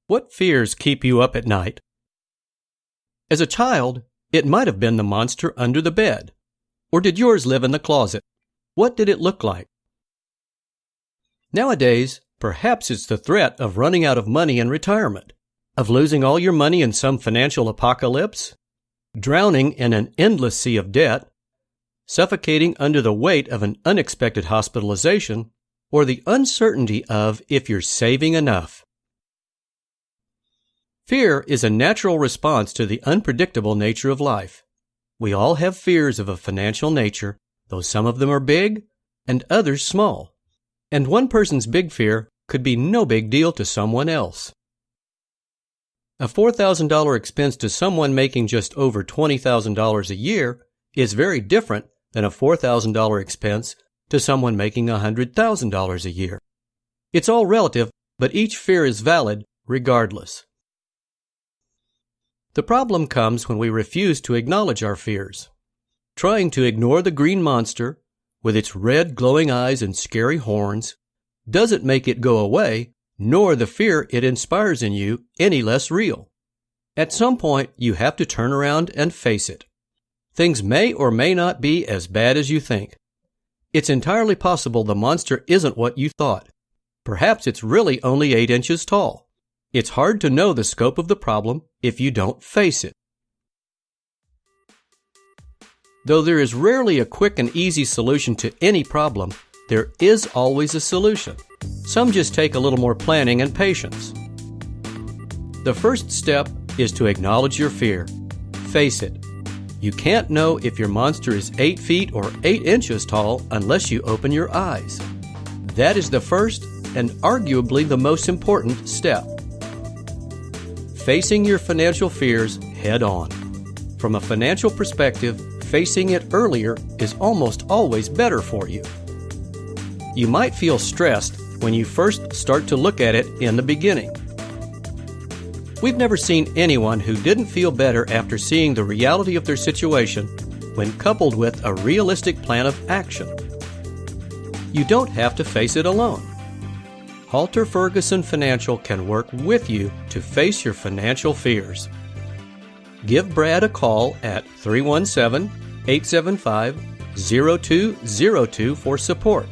What fears keep you up at night? As a child, it might have been the monster under the bed. Or did yours live in the closet? What did it look like? Nowadays, perhaps it's the threat of running out of money in retirement, of losing all your money in some financial apocalypse, drowning in an endless sea of debt, suffocating under the weight of an unexpected hospitalization, or the uncertainty of if you're saving enough. Fear is a natural response to the unpredictable nature of life. We all have fears of a financial nature, though some of them are big and others small. And one person's big fear could be no big deal to someone else. A $4,000 expense to someone making just over $20,000 a year is very different than a $4,000 expense to someone making $100,000 a year. It's all relative, but each fear is valid regardless. The problem comes when we refuse to acknowledge our fears. Trying to ignore the green monster, with its red glowing eyes and scary horns, doesn't make it go away, nor the fear it inspires in you any less real. At some point, you have to turn around and face it. Things may or may not be as bad as you think. It's entirely possible the monster isn't what you thought. Perhaps it's really only 8 inches tall. It's hard to know the scope of the problem if you don't face it. Though there is rarely a quick and easy solution to any problem, there is always a solution. Some just take a little more planning and patience. The first step is to acknowledge your fear. Face it. You can't know if your monster is 8 feet or 8 inches tall unless you open your eyes. That is the first and arguably the most important step. Facing your financial fears head on. From a financial perspective, facing it earlier is almost always better for you. You might feel stressed when you first start to look at it in the beginning. We've never seen anyone who didn't feel better after seeing the reality of their situation when coupled with a realistic plan of action. You don't have to face it alone. Halter Ferguson Financial can work with you to face your financial fears. Give Brad a call at 317-875-0202 for support.